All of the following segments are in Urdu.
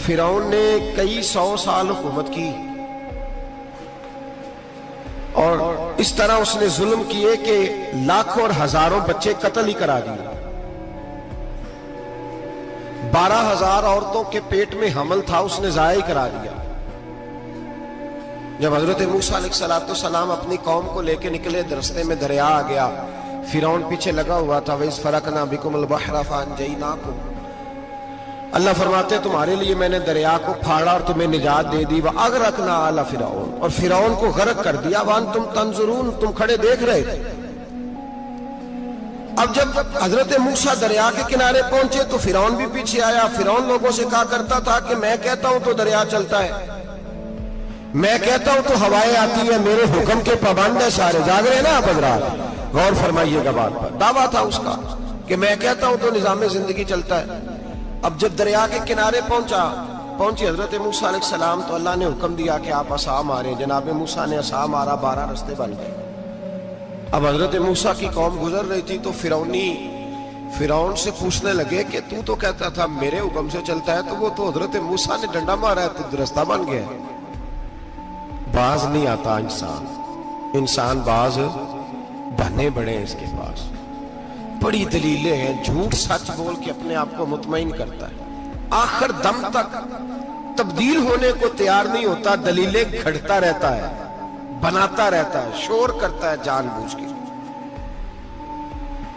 فرعون نے کئی 100 سال حکومت کی اور اس طرح اس نے ظلم کیے کہ لاکھوں اور ہزاروں بچے قتل ہی کرا دیے. 12,000 عورتوں کے پیٹ میں حمل تھا اس نے ضائع کرا دیا. جب حضرت موسیٰ علیہ السلام اپنی قوم کو لے کے نکلے رستے میں دریا آ گیا, فرعون پیچھے لگا ہوا تھا. وَإِذْ فَرَقْنَا بِكُمُ الْبَحْرَ فَأَنْجَيْنَاكُمْ, اللہ فرماتے تمہارے لیے میں نے دریا کو پھاڑا اور تمہیں نجات دے دی. وَأَغْرَقْنَا آلَ فِرْعَوْنَ, اور فرعون کو غرق کر دیا. وَأَنْتُمْ تَنْظُرُونَ, تم کھڑے دیکھ رہے تھے. اب جب حضرت موسیٰ دریا کے کنارے پہنچے تو فرعون بھی پیچھے آیا. فرعون لوگوں سے کہا کرتا تھا کہ میں کہتا ہوں تو دریا چلتا ہے, میں کہتا ہوں تو ہوائیں آتی ہیں, میرے حکم کے پابند ہے سارے. جاگ رہے نا آپ حضرات, غور فرمائیے گا بات پر. دعویٰ تھا اس کا کہ میں کہتا ہوں تو نظام زندگی چلتا ہے. اب جب دریا کے کنارے پہنچی حضرت موسیٰ علیہ السلام تو اللہ نے حکم دیا کہ آپ عصا ماریں. جناب موسیٰ نے عصا مارا, 12 رستے بن گئے. اب حضرت موسیٰ کی قوم گزر رہی تھی تو فرعون سے پوچھنے لگے کہ تو کہتا تھا میرے حکم سے چلتا ہے, تو وہ تو حضرت موسیٰ نے ڈنڈا مارا ہے تو رستہ بن گیا ہے. باز نہیں آتا انسان باز بنے بڑے ہیں اس کے پاس. بڑی دلیلیں ہیں, جھوٹ سچ بول کے اپنے آپ کو مطمئن کرتا ہے, آخر دم تک تبدیل ہونے کو تیار نہیں ہوتا. دلیلیں گھڑتا رہتا ہے, بناتا رہتا ہے, شور کرتا ہے جان بوجھ کے.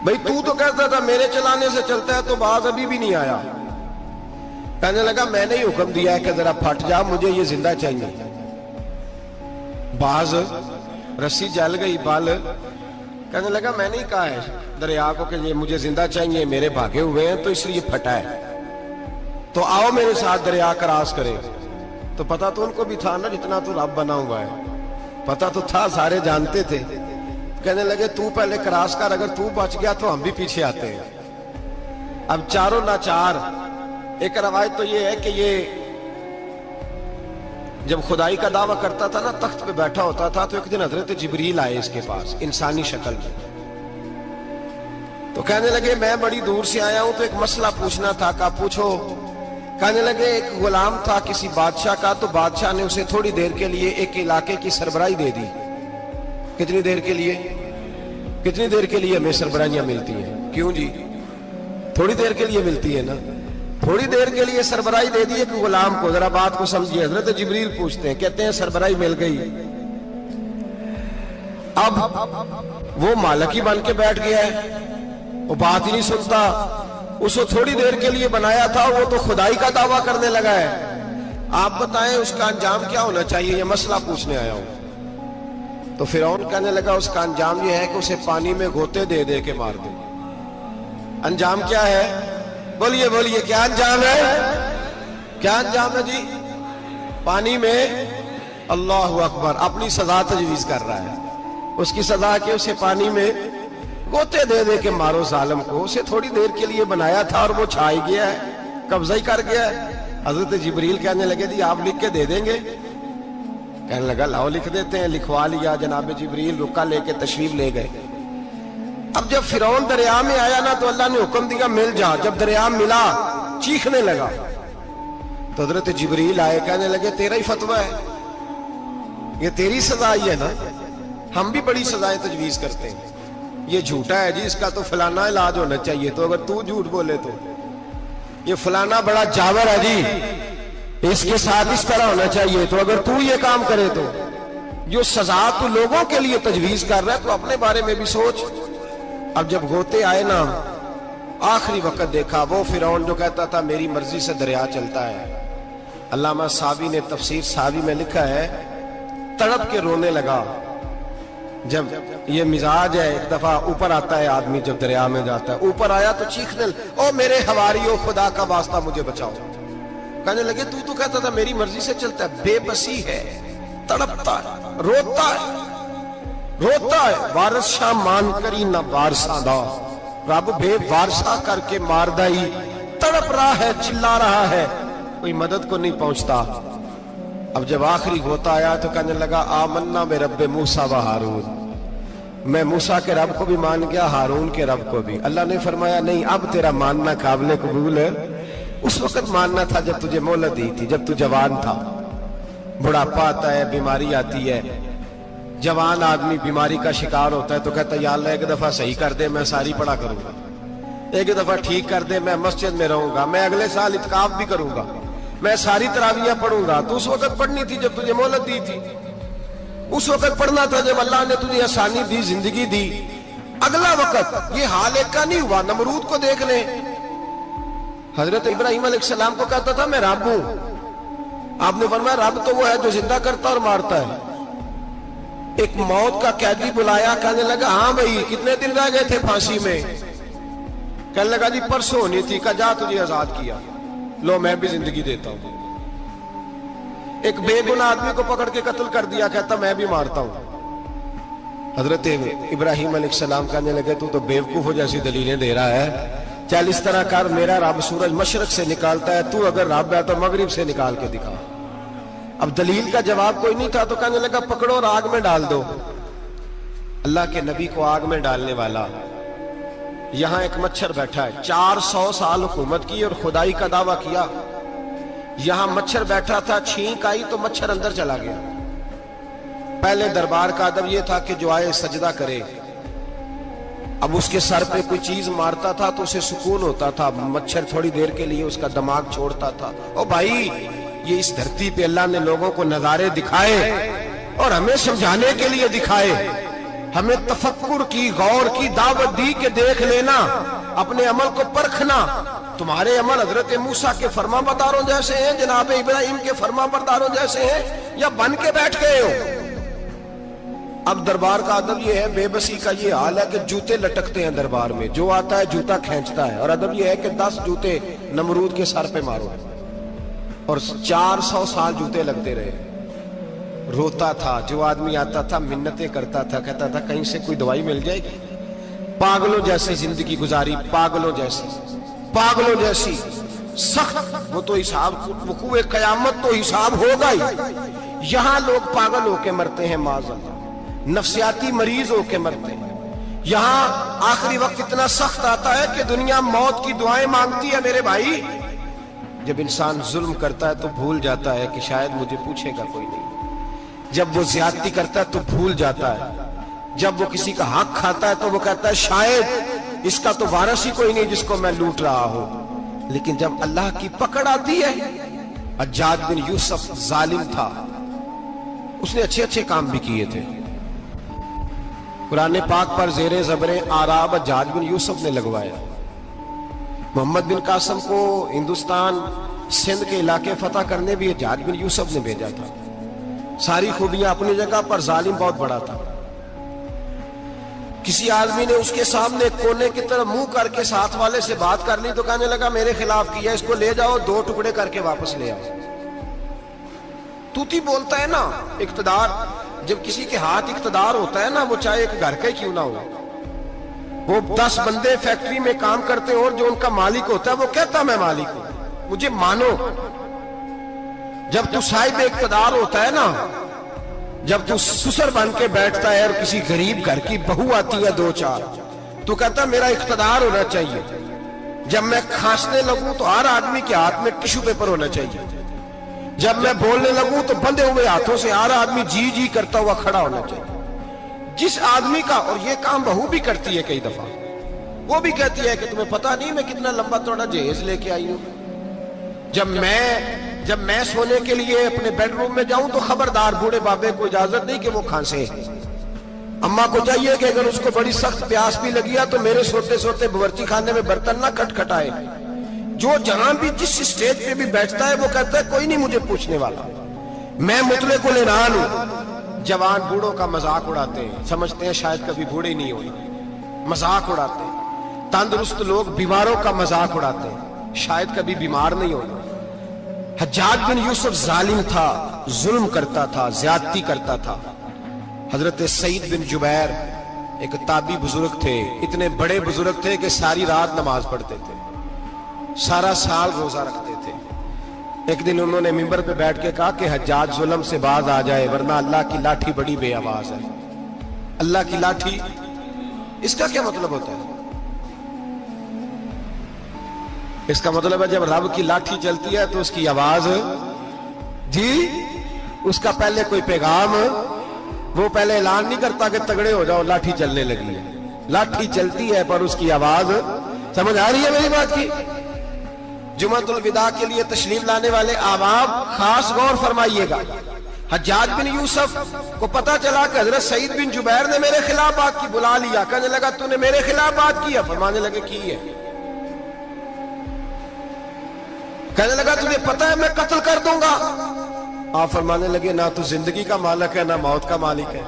بھئی تو کہتا تھا میرے چلانے سے چلتا ہے, تو باز ابھی بھی نہیں آیا. کہنے لگا میں نے ہی حکم دیا ہے کہ ذرا پھٹ جا, مجھے یہ زندہ چاہیے. باز رسی جل گئی بال, کہنے لگا میں نہیں کہا ہے دریا کو کہ یہ مجھے زندہ چاہیے, میرے بھاگے ہوئے ہیں تو اس لیے پھٹا ہے, تو آؤ میرے ساتھ دریا کراس کرے. تو پتا تو ان کو بھی تھا نا, جتنا تو رب بنا ہوا ہے پتا تو تھا, سارے جانتے تھے. کہنے لگے تو پہلے کراس کر, اگر تو بچ گیا تو ہم بھی پیچھے آتے ہیں. اب چاروں ناچار. ایک روایت تو یہ ہے کہ یہ جب خدائی کا دعویٰ کرتا تھا نا, تخت پہ بیٹھا ہوتا تھا, تو ایک دن حضرت جبریل آئے اس کے پاس انسانی شکل میں. تو کہنے لگے میں بڑی دور سے آیا ہوں تو ایک مسئلہ پوچھنا تھا. کہا پوچھو. کہنے لگے ایک غلام تھا کسی بادشاہ کا, تو بادشاہ نے اسے تھوڑی دیر کے لیے ایک علاقے کی سربراہی دے دی. کتنی دیر کے لیے ہمیں سربراہیاں ملتی ہیں؟ کیوں جی, تھوڑی دیر کے لیے ملتی ہے نا. تھوڑی دیر کے لیے سربراہی دے دی ایک غلام کو. ذرا بات کو سمجھیے. حضرت جبریل پوچھتے ہیں, کہتے ہیں سربراہی مل گئی. اب وہ مالک ہی بن کے بیٹھ گیا ہے, وہ بات ہی نہیں سنتا. اس کو تھوڑی دیر کے لیے بنایا تھا, وہ تو خدائی کا دعویٰ کرنے لگا ہے. آپ بتائیں اس کا انجام کیا ہونا چاہیے, یہ مسئلہ پوچھنے آیا ہوں. تو فرعون کہنے لگا اس کا انجام یہ ہے کہ اسے پانی میں غوطے دے دے کے مار دے. انجام کیا ہے؟ بولیے کیا انجام ہے؟ کیا انجام ہے جی؟ پانی میں, اللہ اکبر, اپنی سزا تجویز کر رہا ہے. اس کی سزا کہ اسے پانی میں غوطے دے دے کے مارو ظالم کو. اسے تھوڑی دیر کے لیے بنایا تھا اور وہ چھائی گیا ہے, قبضہ ہی کر گیا ہے. حضرت جبریل کہنے لگے جی آپ لکھ کے دے دیں گے؟ کہنے لگا لاؤ لکھ دیتے ہیں. لکھوا لیا. جناب جبریل رکا لے کے تشریف لے گئے. اب جب فرعون دریا میں آیا نا تو اللہ نے حکم دیا مل جا. جب دریا ملا چیخنے لگا تو حضرت جبریل آئے, کہنے لگے تیرا ہی فتویٰ ہے, یہ تیری سزا ہی ہے نا, ہم بھی بڑی سزائیں تجویز کرتے ہیں. یہ جھوٹا ہے جی, اس کا تو فلانا علاج ہونا چاہیے, تو اگر تو جھوٹ بولے تو یہ فلانا بڑا جاور ہے جی, اس کے ساتھ اس طرح ہونا چاہیے, تو اگر تو یہ کام کرے تو جو سزا تو لوگوں کے لیے تجویز کر رہا ہے تو اپنے بارے میں بھی سوچ. اب جب غوطے آئے نا, آخری وقت دیکھا وہ فرعون جو کہتا تھا میری مرضی سے دریا چلتا ہے. علامہ ساوی نے تفسیر ساوی میں لکھا ہے, تڑپ کے رونے لگا. جب یہ مزاج ہے, ایک دفعہ اوپر آتا ہے آدمی جب دریا میں جاتا ہے, اوپر آیا تو چیخنے او میرے حواریو خدا کا واسطہ مجھے بچاؤ. کہنے لگے تو کہتا تھا میری مرضی سے چلتا ہے. بے بسی ہے, تڑپتا ہے, روتا ہے. وارث شاہ مان کری نہ وارثہ دا, رب بے وارثہ کر کے مار دائی. تڑپ رہا ہے, چلا رہا ہے, کوئی مدد کو نہیں پہنچتا. اب جب آخری ہوتا آیا تو کہنے لگا آمنا میں رب موسیٰ و ہارون, میں موسیٰ کے رب کو بھی مان گیا, ہارون کے رب کو بھی. اللہ نے فرمایا نہیں, اب تیرا ماننا قابل قبول اس وقت ماننا تھا جب تجھے مہلت دی تھی، جب تو جوان تھا. بڑھاپا آتا ہے، بیماری آتی ہے، جوان آدمی بیماری کا شکار ہوتا ہے تو کہتا ہے یا اللہ ایک دفعہ صحیح کر دے، میں ساری پڑھا کروں گا، ایک دفعہ ٹھیک کر دے، میں مسجد میں رہوں گا، میں اگلے سال اعتکاف بھی کروں گا، میں ساری تراویحیں پڑھوں گا. تو اس وقت پڑھنی تھی جب تجھے مہلت دی تھی، اس وقت پڑھنا تھا جب اللہ نے تجھے آسانی دی، زندگی دی. اگلا وقت یہ حال ایک کا نہیں ہوا. نمرود کو دیکھ لیں، حضرت ابراہیم علیہ السلام کو کہتا تھا میں رب ہوں. آپ نے فرمایا رب تو وہ ہے جو زندہ کرتا اور مارتا ہے. ایک موت کا قیدی بلایا، کہنے لگا ہاں بھائی کتنے دن رہ گئے تھے پھانسی میں؟ کہنے لگا جی پرسوں ہونی تھی. کہا جا تجھے آزاد کیا، لو میں بھی زندگی دیتا ہوں. ایک بے گناہ آدمی کو پکڑ کے قتل کر دیا، کہتا میں بھی مارتا ہوں. حضرت ابراہیم علیہ السلام کہنے لگے تو بیوقوفوں جیسی دلیلیں دے رہا ہے، چل اس طرح کر، میرا رب سورج مشرق سے نکالتا ہے، تو اگر رب ہے تو مغرب سے نکال کے دکھا. اب دلیل کا جواب کوئی نہیں تھا تو کہنے لگا پکڑو اور آگ میں ڈال دو. اللہ کے نبی کو آگ میں ڈالنے والا. یہاں ایک مچھر بیٹھا ہے، 400 سال حکومت کی اور خدائی کا دعویٰ کیا. یہاں مچھر بیٹھا تھا، چھینک آئی تو مچھر اندر چلا گیا. پہلے دربار کا ادب یہ تھا کہ جو آئے سجدہ کرے. اب اس کے سر پہ کوئی چیز مارتا تھا تو اسے سکون ہوتا تھا، مچھر تھوڑی دیر کے لیے اس کا دماغ چھوڑتا تھا. او بھائی یہ اس دھرتی پہ اللہ نے لوگوں کو نظارے دکھائے اور ہمیں سمجھانے کے لیے دکھائے، ہمیں تفکر کی، غور کی دعوت دی کہ دیکھ لینا، اپنے عمل کو پرکھنا. تمہارے عمل حضرت موسیٰ کے فرما برداروں جیسے ہیں، جناب ابراہیم کے فرما برداروں جیسے ہیں، یا بن کے بیٹھ گئے ہو؟ اب دربار کا ادب یہ ہے، بے بسی کا یہ حال ہے کہ جوتے لٹکتے ہیں دربار میں، جو آتا ہے جوتا کھینچتا ہے. اور ادب یہ ہے کہ 10 جوتے نمرود کے سر پہ مارو. اور 400 سال جوتے لگتے رہے. روتا تھا، جو آدمی آتا تھا منتیں کرتا تھا، کہتا تھا کہیں سے کوئی دوائی مل جائے گی. پاگلوں جیسی زندگی گزاری، پاگلوں جیسی سخت. وہ تو حساب، وقوع قیامت تو حساب ہوگا ہی. یہاں لوگ پاگل ہو کے مرتے ہیں، معاذ اللہ، نفسیاتی مریض ہو کے مرتے ہیں. یہاں آخری وقت اتنا سخت آتا ہے کہ دنیا موت کی دعائیں مانگتی ہے. میرے بھائی جب انسان ظلم کرتا ہے تو بھول جاتا ہے کہ شاید مجھے پوچھے گا کوئی نہیں. جب وہ زیادتی کرتا ہے تو بھول جاتا ہے. جب وہ کسی کا حق کھاتا ہے تو وہ کہتا ہے شاید اس کا تو وارث ہی کوئی نہیں جس کو میں لوٹ رہا ہوں. لیکن جب اللہ کی پکڑ آتی ہے، حجاج بن یوسف ظالم تھا، اس نے اچھے کام بھی کیے تھے. قرآن پاک پر زیر زبر آراب حجاج بن یوسف نے لگوایا. محمد بن قاسم کو ہندوستان سندھ کے علاقے فتح کرنے بھی حجاج بن یوسف نے بھیجا تھا. ساری خوبیاں اپنی جگہ پر، ظالم بہت بڑا تھا. کسی آدمی نے اس کے سامنے کونے کی طرف منہ کر کے ساتھ والے سے بات کر لی تو کہنے لگا میرے خلاف کیا، اس کو لے جاؤ، 2 ٹکڑے کر کے واپس لے آؤ. توتی بولتا ہے نا اقتدار. جب کسی کے ہاتھ اقتدار ہوتا ہے نا، وہ چاہے ایک گھر کا ہی کیوں نہ ہو، وہ 10 بندے فیکٹری میں کام کرتے اور جو ان کا مالک ہوتا ہے وہ کہتا میں مالک ہوں، مجھے مانو. جب تو صاحب اقتدار ہوتا ہے نا، جب تو سسر بن کے بیٹھتا ہے اور کسی غریب گھر کی بہو آتی ہے 2-4 تو کہتا میرا اقتدار ہونا چاہیے. جب میں کھانسنے لگوں تو ہر آدمی کے ہاتھ میں ٹشو پیپر ہونا چاہیے. جب میں بولنے لگوں تو بندھے ہوئے ہاتھوں سے ہر آدمی جی کرتا ہوا کھڑا ہونا چاہیے. جس آدمی کا، اور یہ کام بہو بھی کرتی ہے کئی دفعہ، وہ بھی کہتی ہے کہ تمہیں پتا نہیں میں کتنا لمبا چوڑا جہیز لے کے آئی ہوں. جب میں سونے کے لیے اپنے بیڈ روم میں جاؤں تو خبردار بوڑھے بابے کو اجازت نہیں کہ وہ کھانسے. اماں کو چاہیے کہ اگر اس کو بڑی سخت پیاس بھی لگی ہے تو میرے سوتے باورچی خانے میں برتن نہ کھٹکھٹائے. جو جہاں بھی جس اسٹیج پہ بھی بیٹھتا ہے وہ کہتا ہے کوئی نہیں مجھے پوچھنے والا، میں مطلق العنان ہوں. جوان بوڑھوں کا مذاق اڑاتے ہیں، سمجھتے ہیں شاید کبھی بوڑھے نہیں ہونا، مذاق اڑاتے ہیں. تندرست لوگ بیماروں کا مذاق اڑاتے ہیں، شاید کبھی بیمار نہیں ہونا. حجاج بن یوسف ظالم تھا، ظلم کرتا تھا، زیادتی کرتا تھا. حضرت سعید بن جبیر ایک تابعی بزرگ تھے، اتنے بڑے بزرگ تھے کہ ساری رات نماز پڑھتے تھے، سارا سال روزہ رکھتے تھے. ایک دن انہوں نے منبر پہ بیٹھ کے کہا کہ حجاج ظلم سے باز آ جائے ورنہ اللہ کی لاٹھی بڑی بے آواز ہے. اللہ کی لاٹھی، اس کا کیا مطلب ہوتا ہے؟ اس کا مطلب ہے جب رب کی لاٹھی چلتی ہے تو اس کی آواز جی اس کا پہلے کوئی پیغام وہ پہلے اعلان نہیں کرتا کہ تگڑے ہو جاؤ لاٹھی چلنے لگی ہے. لاٹھی چلتی ہے پر اس کی آواز سمجھ آ رہی ہے میری بات کی. جمعۃ الوداع کے لیے تشریف لانے والے احباب خاص غور فرمائیے گا. حجاج بن یوسف کو پتا چلا کہ حضرت سعید بن جبیر نے میرے خلاف بات کی. بلا لیا, کہنے لگا تو نے میرے خلاف بات کی ہے؟ فرمانے لگے کی ہے. کہنے لگا تجھے پتا ہے میں قتل کر دوں گا؟ آپ فرمانے لگے نہ تو زندگی کا مالک ہے نہ موت کا مالک ہے,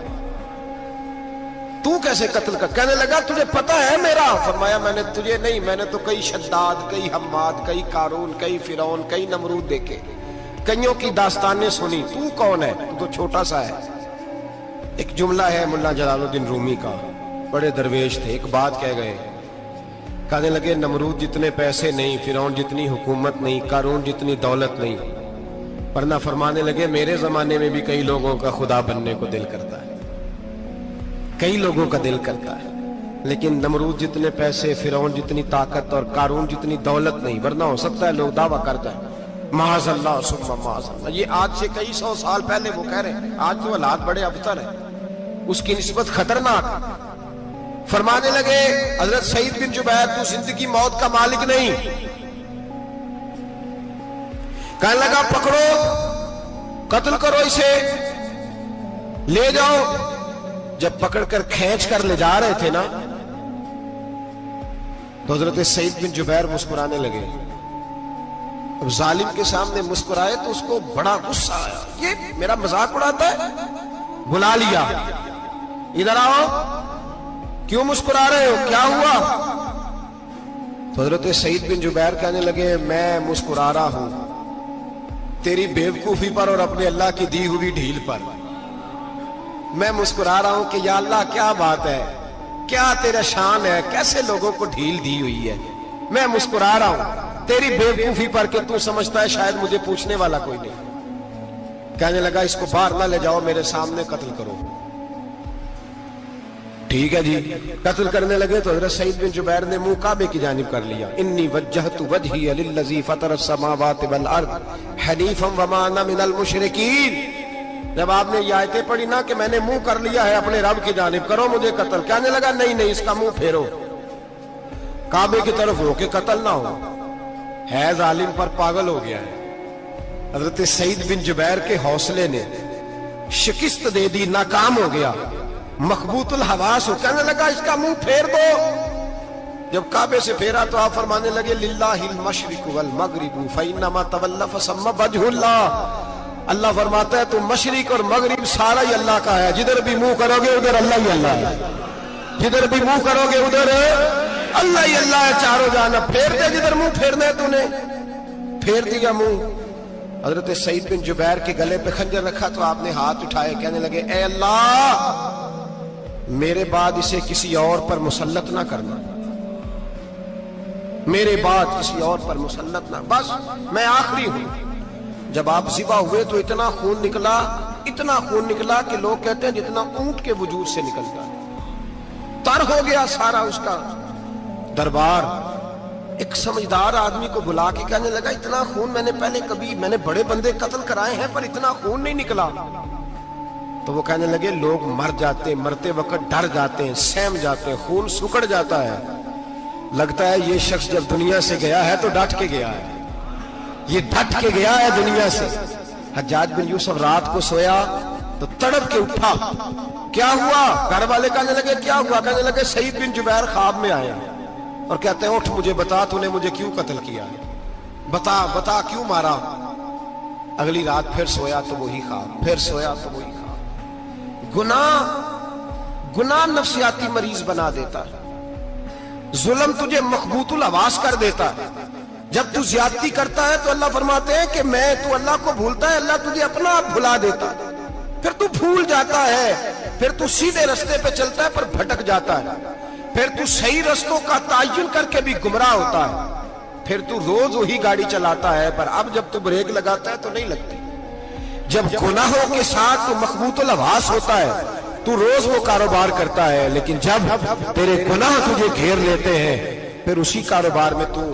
تو کیسے قتل کر؟ کہنے لگا تجھے پتا ہے میرا؟ فرمایا میں نے تجھے نہیں, میں نے تو کئی شداد, کئی حماد, کئی قارون, کئی فرعون, کئی نمرود دیکھے, کئیوں کی داستانیں سنی. تو کون ہے؟ تو چھوٹا سا ہے. ایک جملہ ہے ملا جلال الدین رومی کا, بڑے درویش تھے, ایک بات کہہ گئے. کہنے لگے نمرود جتنے پیسے نہیں, فرعون جتنی حکومت نہیں, قارون جتنی دولت نہیں, ورنہ فرمانے لگے میرے زمانے میں بھی کئی لوگوں کا خدا بننے کو دل کرتا ہے, کئی لوگوں کا دل کرتا ہے, لیکن نمرود جتنے پیسے, فرعون جتنی طاقت اور قارون جتنی دولت نہیں, ورنہ ہو سکتا ہے لوگ دعویٰ کر جائیں معاذ اللہ ثم معاذ اللہ. یہ آج سے کئی سو سال پہلے وہ کہہ رہے ہیں, آج تو حالات بڑے ابتر ہیں, اس کی نسبت خطرناک. فرمانے لگے حضرت سعید بن جبیر تو زندگی موت کا مالک نہیں. کہنے لگا پکڑو, قتل کرو اسے, لے جاؤ. جب پکڑ کر کھینچ کر لے جا رہے تھے نا تو حضرت سعید بن جبیر مسکرانے لگے. اب ظالم کے سامنے مسکرائے تو اس کو بڑا غصہ آیا, یہ میرا مذاق اڑاتا ہے. بلا لیا, ادھر آؤ, کیوں مسکرا رہے ہو, کیا ہوا؟ تو حضرت سعید بن جبیر کہنے لگے میں مسکرا رہا ہوں تیری بیوقوفی پر اور اپنے اللہ کی دی ہوئی ڈھیل پر. میں مسکرا رہا ہوں کہ یا اللہ کیا بات ہے, کیا تیرا شان ہے, کیسے لوگوں کو ڈھیل دی ہوئی ہے. میں مسکرا رہا ہوں تیری بیوقوفی پر کہ تو سمجھتا ہے شاید مجھے پوچھنے والا کوئی نہیں. کہنے لگا اس کو باہر نہ لے جاؤ, میرے سامنے قتل کرو. ٹھیک ہے جی. قتل کرنے لگے تو حضرت سعید بن جبیر نے منہ کعبے کی جانب کر لیا. انی وجہت وجہی للذی فطر السماوات والارض حنیفا وما انا من المشرکین. جب آپ نے یہ آیتیں پڑھی نا کہ میں نے منہ کر لیا ہے اپنے رب کی جانب, کرو مجھے قتل. کہنے لگا نہیں نہیں, اس کا منہ پھیرو, کعبے کی طرف ہو کے قتل نہ ہو, ہے ظالم پر پاگل ہو گیا ہے. حضرت سعید بن جبیر کے حوصلے نے شکست دے دی, ناکام ہو گیا, مخبوط الحواس ہو. کہنے لگا اس کا منہ پھیر دو. جب کعبے سے پھیرا تو آپ فرمانے لگے للہ المشرق والمغرب فإنما تولى فثم وجه اللہ. اللہ فرماتا ہے تو مشرق اور مغرب سارا ہی اللہ کا ہے, جدھر بھی منہ کرو گے ادھر اللہ ہی اللہ ہے, جدھر بھی منہ کرو گے ادھر اللہ ہی اللہ ہے چاروں جانب. پھیر دے جدھر منہ پھیرنا ہے, تو نے پھیر دیا منہ. حضرت سعید بن جبیر کے گلے پہ خنجر رکھا تو آپ نے ہاتھ اٹھائے, کہنے لگے اے اللہ میرے بعد اسے کسی اور پر مسلط نہ کرنا, میرے بعد کسی اور پر مسلط نہ, بس میں آخری ہوں. جب آپ ذبح ہوئے تو اتنا خون نکلا کہ لوگ کہتے ہیں جتنا اونٹ کے وجود سے نکلتا ہے. تر ہو گیا سارا اس کا دربار. ایک سمجھدار آدمی کو بلا کے کہنے لگا اتنا خون میں نے بڑے بندے قتل کرائے ہیں پر اتنا خون نہیں نکلا. تو وہ کہنے لگے لوگ مر جاتے ہیں, مرتے وقت ڈر جاتے ہیں, سہم جاتے ہیں, خون سکڑ جاتا ہے. لگتا ہے یہ شخص جب دنیا سے گیا ہے تو ڈٹ کے گیا ہے, یہ ڈٹ کے گیا ہے دنیا سے. حجاج بن یوسف رات کو سویا تو تڑپ کے اٹھا, کیا ہوا؟ گھر والے کہنے لگے کیا ہوا؟ کہنے لگے سعید بن جبیر خواب میں آیا اور کہتے ہیں اٹھ مجھے بتا تو نے مجھے کیوں قتل کیا, بتا کیوں مارا. اگلی رات پھر سویا تو وہی خواب, پھر سویا تو وہی خواب. گناہ نفسیاتی مریض بنا دیتا ہے, ظلم تجھے مخبوط الحواس کر دیتا ہے. جب تو زیادتی کرتا ہے تو اللہ فرماتے ہیں کہ تو اللہ کو بھولتا ہے, اللہ تجھے اپنا آپ بھلا دیتا ہے. پھر تو بھول جاتا ہے, پھر تو سیدھے رستے پہ چلتا ہے پر بھٹک جاتا ہے, پھر تو صحیح رستوں کا تعین کر کے بھی گمراہ ہوتا ہے, پھر تو روز وہی گاڑی چلاتا ہے پر اب جب تو بریک لگاتا ہے تو نہیں لگتی. جب گناہوں کے ساتھ تو مخبوط الحواس ہوتا ہے تو روز وہ کاروبار کرتا ہے, لیکن جب تیرے گناہ تجھے گھیر لیتے ہیں پھر اسی کاروبار میں تو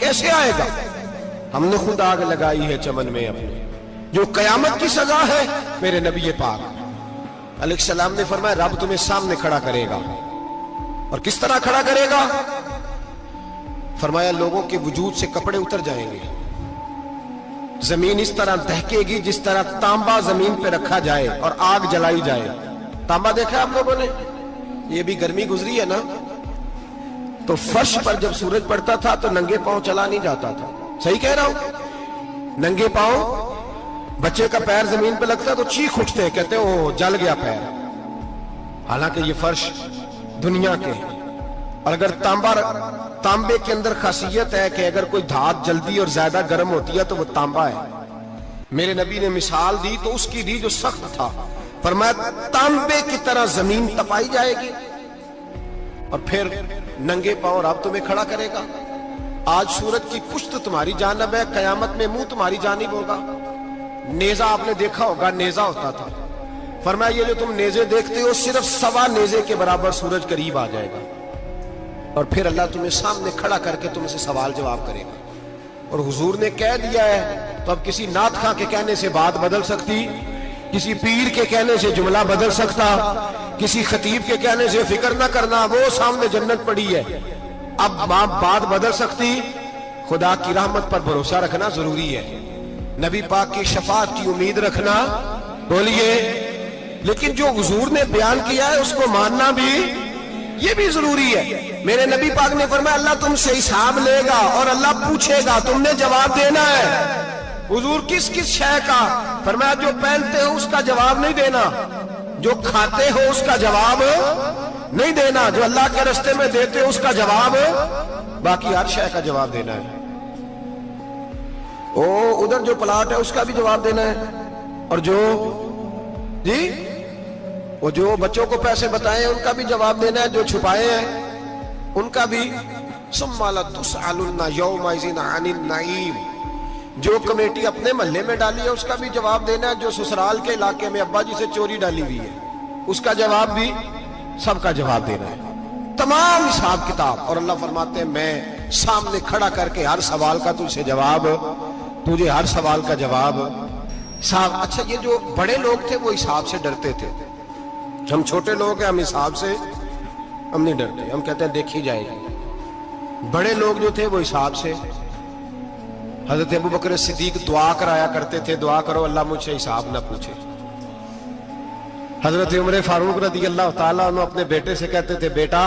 کیسے آئے گا؟ ہم نے خود آگ لگائی ہے چمن میں اپنے، جو قیامت کی سزا ہے میرے نبی پاک علیہ السلام نے فرمایا رب تمہیں سامنے کھڑا کرے گا. اور کس طرح کھڑا کرے گا؟ فرمایا لوگوں کے وجود سے کپڑے اتر جائیں گے، زمین اس طرح دہکے گی جس طرح تانبا زمین پہ رکھا جائے اور آگ جلائی جائے. تانبا دیکھا آپ لوگوں نے؟ یہ بھی گرمی گزری ہے نا، تو فرش پر جب سورج پڑتا تھا تو ننگے پاؤں چلا نہیں جاتا تھا. صحیح کہہ رہا ہوں؟ ننگے پاؤں، بچے کا پیر زمین پہ لگتا تو چیخ اٹھتے ہیں، کہتے ہیں وہ جل گیا پیر. حالانکہ یہ فرش دنیا کے ہیں. اور اگر تانبے کے اندر خاصیت ہے کہ اگر کوئی دھات جلدی اور زیادہ گرم ہوتی ہے تو وہ تانبا ہے. میرے نبی نے مثال دی تو اس کی دی جو سخت تھا. فرمایا تانبے کی طرح زمین تپائی جائے گی اور پھر ننگے پاؤں رب تمہیں کھڑا کرے گا. آج سورج کی پشت تمہاری جانب ہے، قیامت میں منہ تمہاری جانب ہوگا. نیزہ آپ نے دیکھا ہوگا، نیزہ ہوتا تھا. فرمایا یہ جو تم نیزے دیکھتے ہو صرف سوا نیزے کے برابر سورج قریب آ جائے گا اور پھر اللہ تمہیں سامنے کھڑا کر کے تم سے سوال جواب کرے گا. اور حضور نے کہہ دیا ہے تو اب کسی نعت خواں کے کہنے سے بات بدل سکتی، کسی پیر کے کہنے سے جملہ بدل سکتا، کسی خطیب کے کہنے سے فکر نہ کرنا وہ سامنے جنت پڑی ہے، اب بات بدل سکتی. خدا کی رحمت پر بھروسہ رکھنا ضروری ہے، نبی پاک کی شفاعت کی امید رکھنا. بولیے. لیکن جو حضور نے بیان کیا ہے اس کو ماننا بھی یہ بھی ضروری ہے. میرے نبی پاک نے فرمایا اللہ تم سے حساب لے گا اور اللہ پوچھے گا، تم نے جواب دینا ہے. حضور کس کس شے کا؟ فرمایا جو پہنتے ہو اس کا جواب نہیں دینا، جو کھاتے ہو اس کا جواب نہیں دینا، جو اللہ کے راستے میں دیتے ہو اس کا جواب، باقی ہر شے کا جواب دینا ہے. ادھر جو پلاٹ ہے اس کا بھی جواب دینا ہے، اور جو بچوں کو پیسے بتائے ان کا بھی جواب دینا ہے، جو چھپائے ہیں ان کا بھی. ثم لتسألن یومئذ عن النعیم. جو کمیٹی اپنے محلے میں ڈالی ہے اس کا بھی جواب دینا ہے، جو سسرال کے علاقے میں ابا جی سے چوری ڈالی ہوئی ہے اس کا جواب بھی، سب کا جواب دینا ہے. تمام حساب کتاب. اور اللہ فرماتے ہیں میں سامنے کھڑا کر کے ہر سوال کا تجھ سے جواب، تجھے ہر سوال کا جواب. اچھا یہ جو بڑے لوگ تھے وہ حساب سے ڈرتے تھے، ہم چھوٹے لوگ ہیں ہم حساب سے ہم نہیں ڈرتے، ہم کہتے ہیں دیکھی جائے گی. بڑے لوگ جو تھے وہ حساب سے. حضرت ابو بکر صدیق دعا کرایا کرتے تھے، دعا کرو اللہ مجھ سے حساب نہ پوچھے. حضرت عمر فاروق رضی اللہ تعالیٰ عنہ اپنے بیٹے سے کہتے تھے بیٹا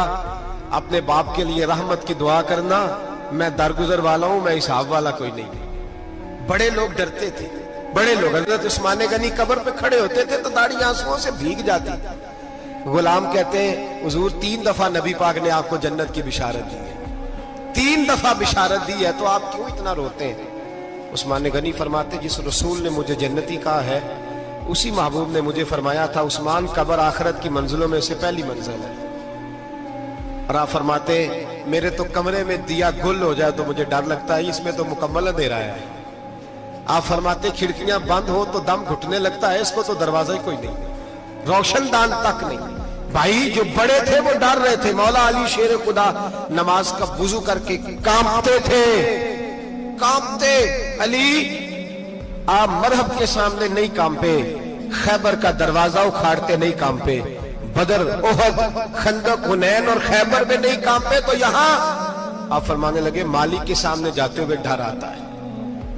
اپنے باپ کے لیے رحمت کی دعا کرنا، میں درگزر والا ہوں، میں حساب والا کوئی نہیں. بڑے لوگ ڈرتے تھے. بڑے لوگ حضرت عثمان غنی قبر پہ کھڑے ہوتے تھے تو داڑھی آنسوؤں سے بھیگ جاتی. غلام کہتے ہیں حضور 3 دفعہ نبی پاک نے آپ کو جنت کی بشارت دی ہے، 3 دفعہ بشارت دی ہے تو آپ کیوں اتنا روتے ہیں؟ عثمان غنی فرماتے جس رسول نے مجھے جنتی کہا ہے اسی محبوب نے مجھے فرمایا تھا عثمان قبر آخرت کی منزلوں میں سے پہلی منزل ہے. اور آپ فرماتے میرے تو کمرے میں دیا گل ہو جائے تو مجھے ڈر لگتا ہے، اس میں تو مکمل اندھیرا ہے. آپ فرماتے کھڑکیاں بند ہو تو دم گھٹنے لگتا ہے، اس کو تو دروازہ ہی کوئی نہیں، روشن دان تک نہیں. بھائی جو بڑے تھے وہ ڈر رہے تھے. مولا علی شیر خدا نماز کا وضو کر کے کانپتے تھے، کانپتے. علی آپ مرحب کے سامنے نہیں کانپے، خیبر کا دروازہ اکھاڑتے نہیں کانپے، بدر احد خندق حنین اور خیبر میں نہیں کانپے، تو یہاں آپ فرمانے لگے مالک کے سامنے جاتے ہوئے ڈر آتا ہے.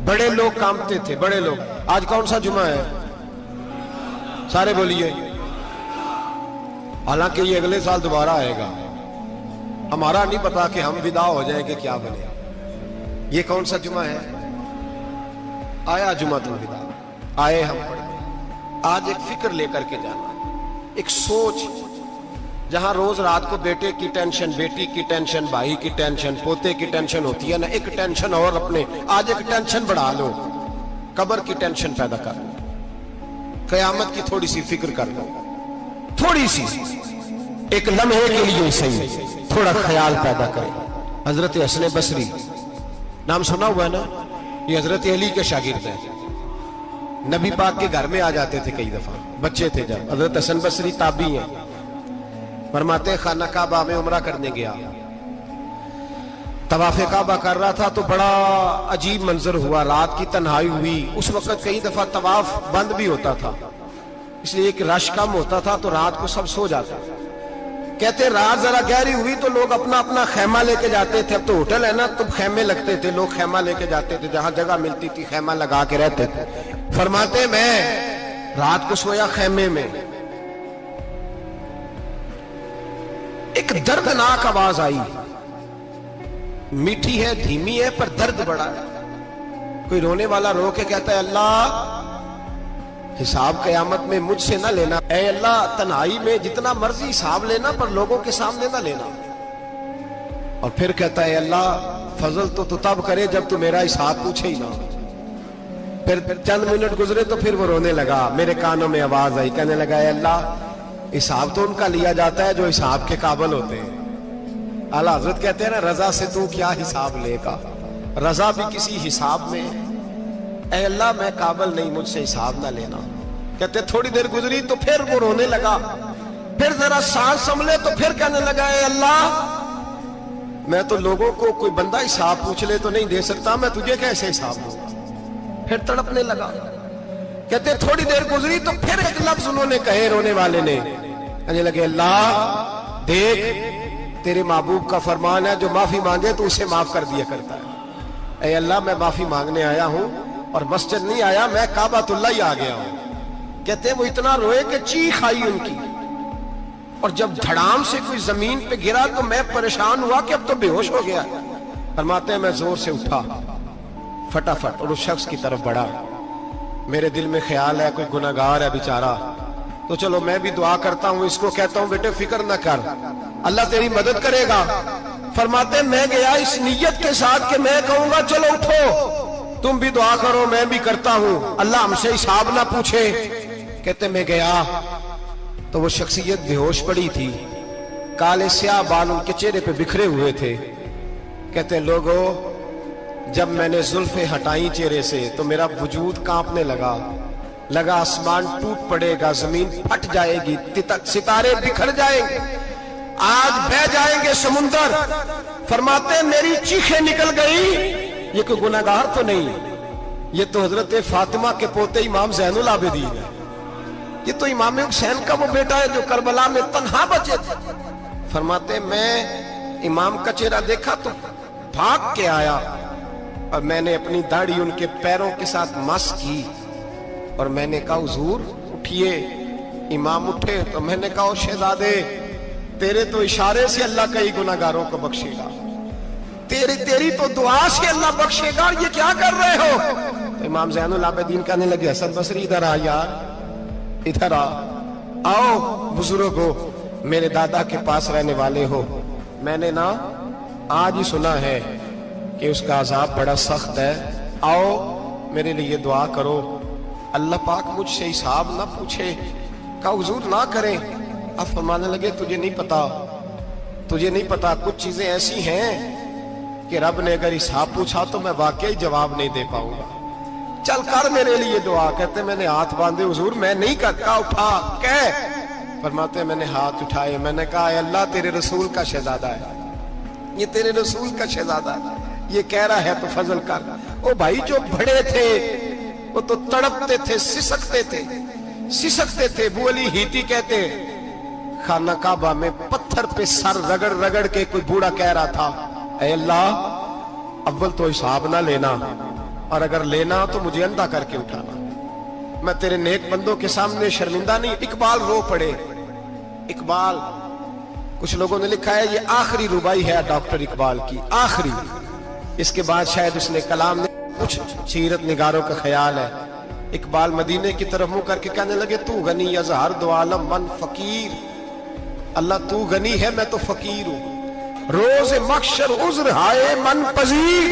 بڑے لوگ کانپتے تھے. بڑے لوگ. آج کون سا جمعہ ہے؟ سارے بولیے. حالانکہ یہ اگلے سال دوبارہ آئے گا، ہمارا نہیں پتا کہ ہم ودا ہو جائیں کہ کیا بنے. یہ کون سا جمعہ ہے؟ آیا جمعہ الوداع، آئے ہم پڑھیں. آج ایک فکر لے کر کے جانا، ایک سوچ. جہاں روز رات کو بیٹے کی ٹینشن، بیٹی کی ٹینشن، بھائی کی ٹینشن، پوتے کی ٹینشن ہوتی ہے نا، ایک ٹینشن اور اپنے آج ایک ٹینشن بڑھا لو، قبر کی ٹینشن پیدا کر لو، قیامت کی تھوڑی سی فکر کر لو، تھوڑی سی ایک لمحے کے لیے صحیح تھوڑا خیال پیدا کرے. حضرت حسن بصری نام سنا ہوا ہے نا، یہ حضرت علی کے شاگرد ہیں. نبی پاک کے گھر میں آ جاتے تھے کئی دفعہ، بچے تھے جب. حضرت حسن بصری تابعی ہیں. فرماتے خانہ کعبہ میں عمرہ کرنے گیا، طواف کعبہ کر رہا تھا تو بڑا عجیب منظر ہوا، رات کی تنہائی ہوئی. اس وقت کئی دفعہ طواف بند بھی ہوتا تھا، اس لیے کہ رش کم ہوتا تھا تو رات کو سب سو جاتے. کہتے رات ذرا گہری ہوئی تو لوگ اپنا اپنا خیمہ لے کے جاتے تھے. اب تو ہوٹل ہے نا تو خیمے لگتے تھے، لوگ خیمہ لے کے جاتے تھے، جہاں جگہ ملتی تھی خیمہ لگا کے رہتے تھے. فرماتے میں رات کو سویا خیمے میں، ایک دردناک آواز آئی، میٹھی ہے دھیمی ہے پر درد بڑا ہے. کوئی رونے والا رو کے کہتا ہے اللہ حساب قیامت میں مجھ سے نہ لینا، اے اللہ تنہائی میں جتنا مرضی حساب لینا پر لوگوں کے سامنے نہ لینا. اور پھر کہتا ہے اللہ فضل تو تب کرے جب تو میرا حساب پوچھے ہی نہ. پھر چند منٹ گزرے تو پھر وہ رونے لگا. میرے کانوں میں آواز آئی، کہنے لگا اے اللہ حساب تو ان کا لیا جاتا ہے جو حساب کے قابل ہوتے ہیں. اعلیٰ حضرت کہتے ہیں نا رضا سے تو کیا حساب لے گا، رضا بھی کسی حساب میں. اے اللہ میں قابل نہیں، مجھ سے حساب نہ لینا. کہتے تھوڑی دیر گزری تو پھر وہ رونے لگا. پھر ذرا سانس سنبھلے تو پھر کہنے لگا اے اللہ میں تو لوگوں کو کوئی بندہ حساب پوچھ لے تو نہیں دے سکتا، میں تجھے کیسے حساب دوں گا. پھر تڑپنے لگا. کہتے تھوڑی دیر گزری تو پھر ایک لفظ انہوں نے کہے رونے والے نے، کہنے لگے اللہ دیکھ تیرے محبوب کا فرمان ہے جو معافی مانگے تو اسے معاف کر دیا کرتا ہے. اے اللہ میں معافی مانگنے آیا ہوں اور مسجد نہیں آیا، میں کعبۃ اللہ ہی آ گیا ہوں. کہتے ہیں وہ اتنا روئے کہ چیخ آئی ان کی، اور جب دھڑام سے کوئی زمین پہ گرا تو میں پریشان ہوا کہ اب تو بے ہوش ہو گیا. فرماتے ہیں میں زور سے اٹھا فٹافٹ اور اس شخص کی طرف بڑھا. میرے دل میں خیال ہے کوئی گناہگار ہے بیچارہ، تو چلو میں بھی دعا کرتا ہوں. اس کو کہتا ہوں بیٹے فکر نہ کر، اللہ تیری مدد کرے گا. فرماتے ہیں میں گیا اس نیت کے ساتھ کہ میں کہوں گا چلو اٹھو تم بھی دعا کرو، میں بھی کرتا ہوں، اللہ ہم سے حساب نہ پوچھے. کہتے میں گیا تو وہ شخصیت بے ہوش پڑی تھی، کالے سیاہ بال ان کے چہرے پہ بکھرے ہوئے تھے. کہتے ہیں لوگو جب میں نے زلفیں ہٹائیں چہرے سے تو میرا وجود کانپنے لگا آسمان ٹوٹ پڑے گا، زمین پھٹ جائے گی، ستارے بکھر جائیں گے، آج بہ جائیں گے سمندر. فرماتے ہیں میری چیخیں نکل گئی. یہ کوئی گناہگار تو نہیں، یہ تو حضرت فاطمہ کے پوتے امام زین العابدین ہے، یہ تو امام حسین کا وہ بیٹا ہے جو کربلا میں تنہا بچے تھے. فرماتے ہیں میں امام کا چہرہ دیکھا تو بھاگ کے آیا اور میں نے اپنی داڑھی ان کے پیروں کے ساتھ مس کی اور میں نے کہا حضور اٹھئے. امام اٹھے تو میں نے کہا شہزادے تیرے تو اشارے سے اللہ کئی گناہگاروں کو بخشے گا، تیری تو دعا سے اللہ بخشے گا، یہ کیا کر رہے ہو؟ تو امام زین العابدین کہنے لگے حسن بصری ادھر آ یار، ادھر آؤ بزرگو، میرے دادا کے پاس رہنے والے ہو. میں نے نا آج ہی سنا ہے کہ اس کا عذاب بڑا سخت ہے، آؤ میرے لیے دعا کرو، اللہ پاک مجھ سے حساب نہ پوچھے. کہا حضور نہ کریں. اب فرمانے لگے تجھے نہیں پتا کچھ چیزیں ایسی ہیں کہ رب نے اگر حساب پوچھا تو میں واقعی جواب نہیں دے پاؤں گا، چل کر میرے لیے دعا. کہتے میں نے ہاتھ باندھے حضور میں نہیں کرتا، اٹھا کہہ. فرماتے میں نے ہاتھ اٹھائے، میں نے کہا اے اللہ تیرے رسول کا شہزادہ ہے، یہ تیرے رسول کا شہزادہ ہے، یہ کہہ رہا ہے تو فضل کر. او بھائی جو بڑے تھے وہ تو تڑپتے تھے، سسکتے تھے. ابو علی ہیتی کہتے خانہ کعبہ میں پتھر پہ سر رگڑ رگڑ کے کوئی بوڑھا کہہ رہا تھا اے اللہ اول تو حساب نہ لینا، اور اگر لینا تو مجھے اندھا کر کے اٹھانا، میں تیرے نیک بندوں کے سامنے شرمندہ نہیں. اقبال رو پڑے. اقبال کچھ لوگوں نے لکھا ہے یہ آخری ربائی ہے ڈاکٹر اقبال کی، آخری. اس کے بعد شاید اس نے کلام نے کچھ سیرت نگاروں کا خیال ہے. اقبال مدینے کی طرف منہ کر کے کہنے لگے تو غنی از ہر دو عالم من فقیر. اللہ تو غنی ہے میں تو فقیر ہوں. روز محشر عذر ہائے من پذیر.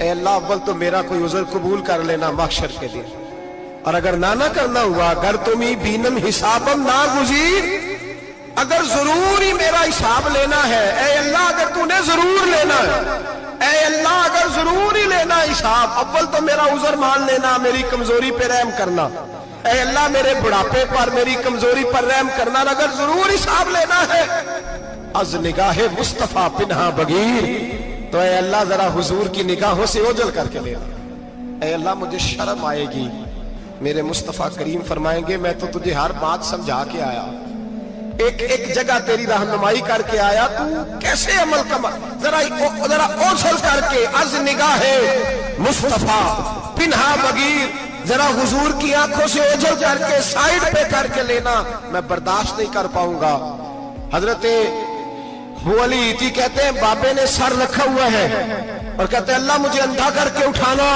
اے اللہ اول تو میرا کوئی عذر قبول کر لینا محشر کے دن، اور اگر نہ کرنا ہوا اگر تمہیں بینم حسابم نہ گزیر، اگر ضرور ہی میرا حساب لینا ہے اے اللہ، اگر تو نے ضرور لینا ہے اے اللہ، اگر ضرور ہی لینا حساب، اول تو میرا عذر مان لینا، میری کمزوری پہ رحم کرنا. اے اللہ میرے بڑھاپے پر میری کمزوری پر رحم کرنا، اگر ضرور حساب لینا ہے از نگاہ مصطفیٰ پنہا بغیر. تو اے اللہ ذرا حضور کی نگاہوں سے اوجل کر کے لینا. اے اللہ مجھے شرم آئے گی. میرے مصطفیٰ کریم فرمائیں گے میں تو تجھے ہر بات سمجھا کے آیا, ایک ایک جگہ تیری رہنمائی کر کے آیا, تو کیسے عمل کا ذرا اوجھل کر کے از نگاہ مصطفیٰ پنہا بغیر ذرا حضور کی آنکھوں سے اوجھل کر کے سائیڈ پہ کر کے لینا میں برداشت نہیں کر پاؤں گا. حضرت ابو علی ایتی کہتے ہیں بابے نے سر رکھا ہوا ہے اور کہتے ہیں اللہ مجھے اندھا کر کے اٹھانا.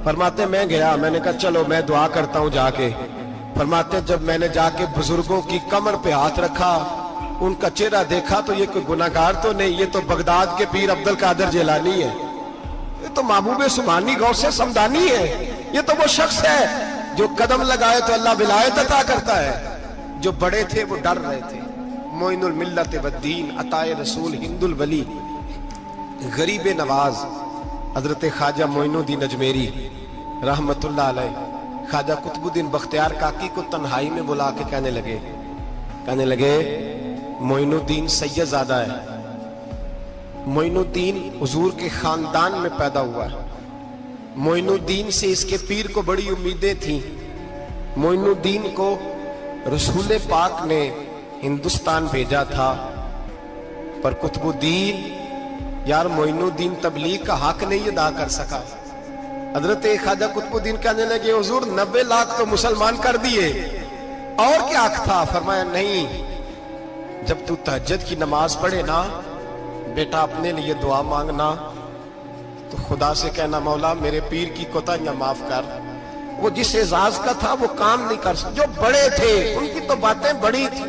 فرماتے میں گیا, میں نے کہا چلو میں دعا کرتا ہوں جا کے. فرماتے جب میں نے جا کے بزرگوں کی کمر پہ ہاتھ رکھا, ان کا چہرہ دیکھا تو یہ کوئی گناہگار تو نہیں, یہ تو بغداد کے پیر عبد القادر جیلانی ہے, یہ تو محبوب سبحانی غوث سمدانی ہے, یہ تو وہ شخص ہے جو قدم لگائے تو اللہ ولایت عطا کرتا ہے. جو بڑے تھے وہ ڈر رہے تھے. معین الملت والدین عطائے رسول ہند الولی غریب نواز حضرت خواجہ معین الدین اجمیری رحمت اللہ علیہ خواجہ قطب الدین بختیار کاکی کو تنہائی میں بلا کے کہنے لگے معین الدین سید زادہ ہے, معین الدین حضور کے خاندان میں پیدا ہوا ہے, معین الدین سے اس کے پیر کو بڑی امیدیں تھیں. معین الدین کو رسول پاک نے ہندوستان بھیجا تھا, پر قطب الدین یار معین الدین تبلیغ کا حق نہیں ادا کر سکا. حضرت خواجہ قطب الدین کہنے لگے حضور 90 لاکھ تو مسلمان کر دیے, اور کیا حق تھا؟ فرمایا نہیں, جب تو تہجد کی نماز پڑھے نا بیٹا اپنے لیے دعا مانگنا تو خدا سے کہنا مولا میرے پیر کی کوتاہیاں معاف کر. وہ جس اعزاز کا تھا وہ کام نہیں کر سکتا. جو بڑے تھے ان کی تو باتیں بڑی تھی,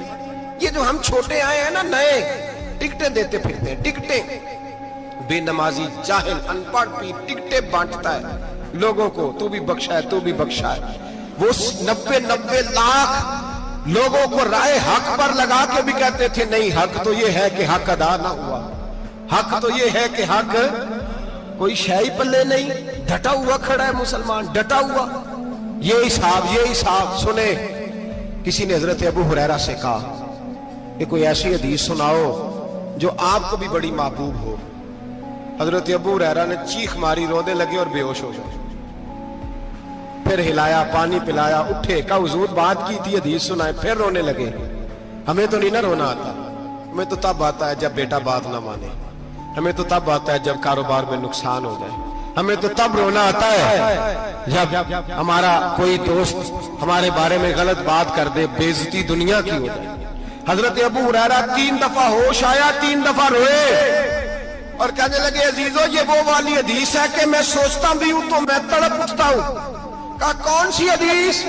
یہ جو ہم چھوٹے آئے ہیں نا نئے ٹکٹیں دیتے پھرتے ہیں, ٹکٹیں. بے نمازی جاہل ان پڑھ پیر ٹکٹیں بانٹتا ہے لوگوں کو, تو بھی بخشا ہے تو بھی بخشا ہے. وہ 90 لاکھ لوگوں کو رائے حق پر لگا کے بھی کہتے تھے نہیں حق تو یہ ہے کہ حق ادا نہ ہوا, حق تو یہ ہے کہ حق کوئی شے پلے نہیں. ڈٹا ہوا کھڑا ہے مسلمان, ڈٹا ہوا. یہ حساب سنے. کسی نے حضرت ابو ہریرہ سے کہا کہ کوئی ایسی حدیث سناؤ جو آپ کو بھی بڑی محبوب ہو. حضرت ابو ہریرہ نے چیخ ماری, رونے لگے اور بے ہوش ہو گئے. پھر ہلایا, پانی پلایا, اٹھے, کہا حضور بات کی تھی حدیث سنائے. پھر رونے لگے. ہمیں تو نہیں نہ رونا آتا, ہمیں تو تب آتا ہے جب بیٹا بات نہ مانے, ہمیں تو تب آتا ہے جب کاروبار میں نقصان ہو جائے, ہمیں تو تب رونا آتا ہے جب ہمارا کوئی دوست ہمارے بارے میں غلط بات کر دے, بے عزتی دنیا کی ہو جائے. حضرت ابو ہریرہ 3 دفعہ ہوش آیا, 3 دفعہ روئے اور کہنے لگے عزیزو یہ وہ والی حدیث ہے کہ میں سوچتا بھی ہوں تو میں تڑپ اٹھتا ہوں. کہا کون سی حدیث؟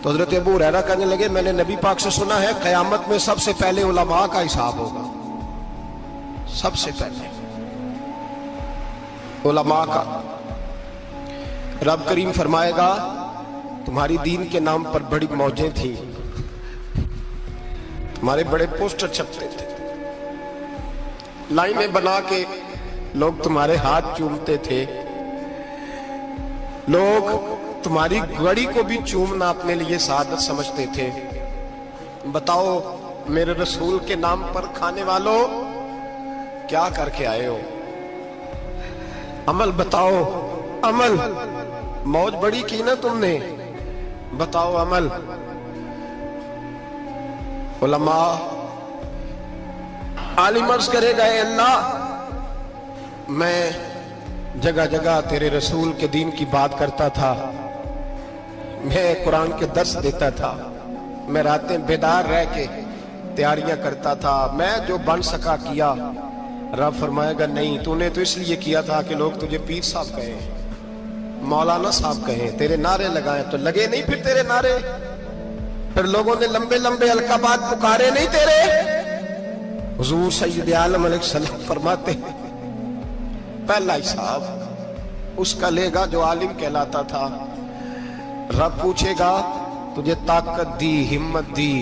تو حضرت ابو ہریرہ کہنے لگے میں نے نبی پاک سے سنا ہے قیامت میں سب سے پہلے علماء کا حساب ہوگا, سب سے پہلے علماء کا. رب کریم فرمائے گا تمہاری دین کے نام پر بڑی موجیں تھیں, تمہارے بڑے پوسٹر چھپتے تھے, لائنیں بنا کے لوگ تمہارے ہاتھ چومتے تھے, لوگ تمہاری گڑی کو بھی چومنا اپنے لیے سعادت سمجھتے تھے. بتاؤ میرے رسول کے نام پر کھانے والوں کیا کر کے آئے ہو؟ عمل بتاؤ, عمل. موج بڑی کی نا تم نے, بتاؤ عمل. علماء عالم عرض کرے گا اے اللہ میں جگہ جگہ تیرے رسول کے دین کی بات کرتا تھا, میں قرآن کے درس دیتا تھا, میں راتیں بیدار رہ کے تیاریاں کرتا تھا, میں جو بن سکا کیا. رب فرمائے گا نہیں, تو نے تو اس لیے کیا تھا کہ لوگ تجھے پیر صاحب کہیں, مولانا صاحب کہیں, تیرے نعرے لگائیں تو لگے نہیں پھر تیرے نعرے, پھر لوگوں نے لمبے لمبے القابات پکارے نہیں تیرے. حضور سید عالم علیہ السلام فرماتے پہلا حساب اس کا لے گا جو عالم کہلاتا تھا. رب پوچھے گا تجھے طاقت دی, ہمت دی,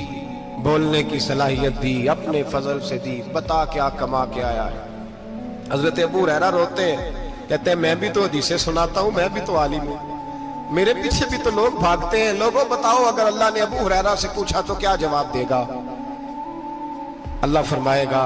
بولنے کی صلاحیت دی, اپنے فضل سے دی, بتا کیا کما کے آیا ہے. حضرت ابو ہریرہ روتے ہیں, کہتے ہیں میں بھی تو حدیثیں سناتا ہوں, میں بھی تو عالم ہوں, میرے پیچھے بھی تو لوگ بھاگتے ہیں. لوگوں بتاؤ اگر اللہ نے ابو ہریرہ سے پوچھا تو کیا جواب دے گا؟ اللہ فرمائے گا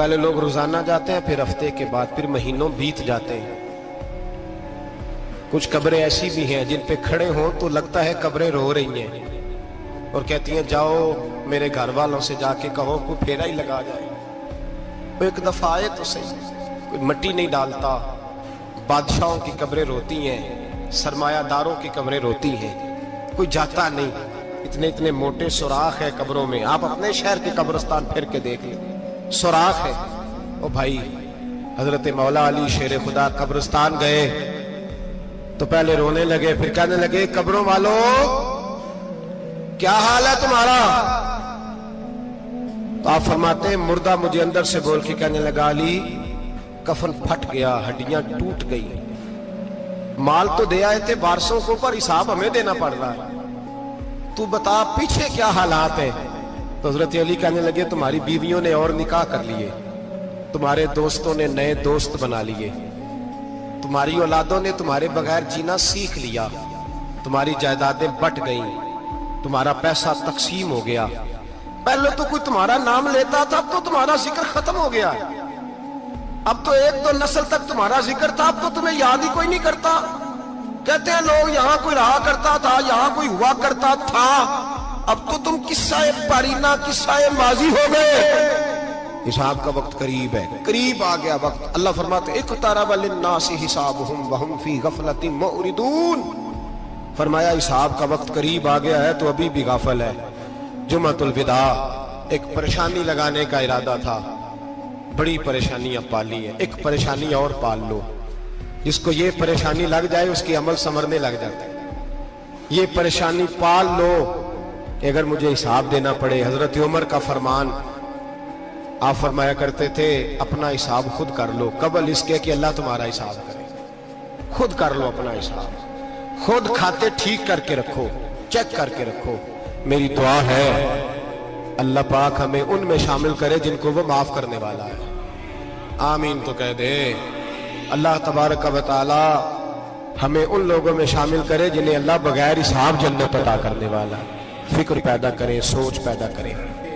پہلے لوگ روزانہ جاتے ہیں، پھر ہفتے کے بعد، پھر مہینوں بیت جاتے ہیں۔ کچھ قبریں ایسی بھی ہیں جن پہ کھڑے ہوں تو لگتا ہے قبریں رو رہی ہیں اور کہتی ہیں جاؤ میرے گھر والوں سے جا کے کہو کوئی پھیرا ہی لگا جائے، وہ ایک دفعہ آئے تو صحیح، کوئی مٹی نہیں ڈالتا۔ بادشاہوں کی قبریں روتی ہیں، سرمایہ داروں کی قبریں روتی ہیں، کوئی جاتا نہیں، اتنے اتنے موٹے سوراخ ہے قبروں میں۔ آپ اپنے شہر کے قبرستان پھر کے دیکھ لیں، سوراخ ہے۔ او بھائی، حضرت مولا علی شیر خدا قبرستان گئے تو پہلے رونے لگے، پھر کہنے لگے قبروں والوں کیا حال ہے تمہارا؟ تو آپ فرماتے ہیں مردہ مجھے اندر سے بول کے کہنے لگا علی کفن پھٹ گیا، ہڈیاں ٹوٹ گئی، مال تو دے آئے تھے وارثوں کو پر حساب ہمیں دینا پڑ رہا ہے، تو بتا پیچھے کیا حالات ہیں؟ تو حضرت علی کہنے لگے تمہاری بیویوں نے اور نکاح کر لیے، تمہارے دوستوں نے نئے دوست بنا لیے، تمہاری اولادوں نے تمہارے بغیر جینا سیکھ لیا، تمہاری جائیدادیں بٹ گئیں، تمہارا پیسہ تقسیم ہو گیا۔ پہلے تو کوئی تمہارا نام لیتا تھا، اب تو تمہارا ذکر ختم ہو گیا، اب تو ایک دو نسل تک تمہارا ذکر تھا، اب تو تمہیں یاد ہی کوئی نہیں کرتا۔ کہتے ہیں لوگ یہاں کوئی رہا کرتا تھا، یہاں کوئی ہوا کرتا تھا، اب تو تم قصہ پارینہ قصہ ماضی ہو گئے، حساب کا وقت قریب ہے، قریب آ گیا وقت۔ اللہ فرماتے اقترب للناس حسابهم وهم فی غفلۃ معرضون، فرمایا حساب کا وقت قریب آ گیا ہے تو ابھی بھی غافل ہے۔ جمعۃ الوداع ایک پریشانی لگانے کا ارادہ تھا، بڑی پریشانیاں پالی ہیں، ایک پریشانی اور پال لو، جس کو یہ پریشانی لگ جائے اس کی عمل سمرنے لگ جاتا ہے۔ یہ پریشانی پال لو اگر مجھے حساب دینا پڑے۔ حضرت عمر کا فرمان، آپ فرمایا کرتے تھے اپنا حساب خود کر لو قبل اس کے کہ اللہ تمہارا حساب کرے، خود کر لو اپنا حساب، خود کھاتے ٹھیک کر کے رکھو، چیک کر کے رکھو۔ میری دعا ہے اللہ پاک ہمیں ان میں شامل کرے جن کو وہ معاف کرنے والا ہے، آمین تو کہہ دے۔ اللہ تبارک و تعالی ہمیں ان لوگوں میں شامل کرے جنہیں اللہ بغیر حساب جنت عطا کرنے والا ہے۔ فکر پیدا کریں، سوچ پیدا کریں۔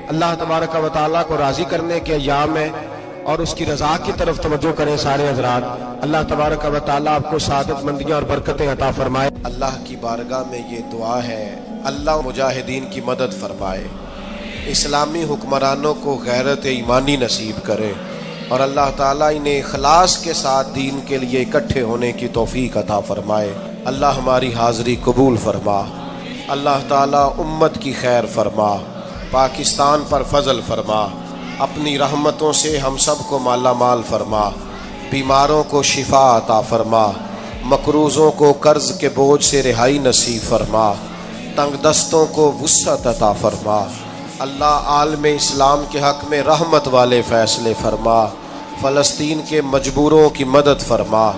اللہ تبارک و تعالیٰ کو راضی کرنے کے ایام ہے اور اس کی رضا کی طرف توجہ کریں سارے حضرات۔ اللہ تبارک و تعالیٰ آپ کو سعادت مندیاں اور برکتیں عطا فرمائے۔ اللہ کی بارگاہ میں یہ دعا ہے اللہ مجاہدین کی مدد فرمائے، اسلامی حکمرانوں کو غیرت ایمانی نصیب کرے اور اللہ تعالیٰ انہیں اخلاص کے ساتھ دین کے لیے اکٹھے ہونے کی توفیق عطا فرمائے۔ اللہ ہماری حاضری قبول فرما، اللہ تعالیٰ امت کی خیر فرما، پاکستان پر فضل فرما، اپنی رحمتوں سے ہم سب کو مالا مال فرما، بیماروں کو شفا عطا فرما، مقروضوں کو قرض کے بوجھ سے رہائی نصیب فرما، تنگ دستوں کو وسعت عطا فرما۔ اللہ عالم اسلام کے حق میں رحمت والے فیصلے فرما، فلسطین کے مجبوروں کی مدد فرما،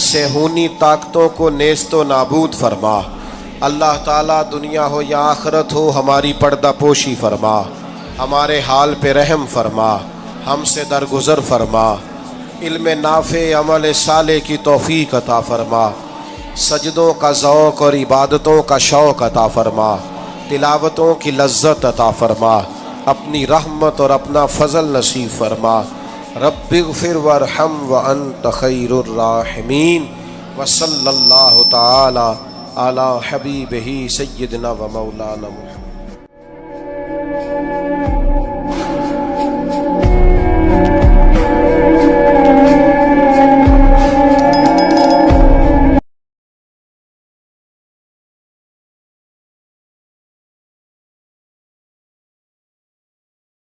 صہیونی طاقتوں کو نیست و نابود فرما۔ اللہ تعالیٰ دنیا ہو یا آخرت ہو ہماری پردہ پوشی فرما، ہمارے حال پہ رحم فرما، ہم سے درگزر فرما، علم نافع عمل صالح کی توفیق عطا فرما، سجدوں کا ذوق اور عبادتوں کا شوق عطا فرما، تلاوتوں کی لذت عطا فرما، اپنی رحمت اور اپنا فضل نصیب فرما۔ رب اغفر وارحم وانت خیر الراحمین، وصلی اللہ تعالی علی حبیبہ سیدنا و مولانا محمد۔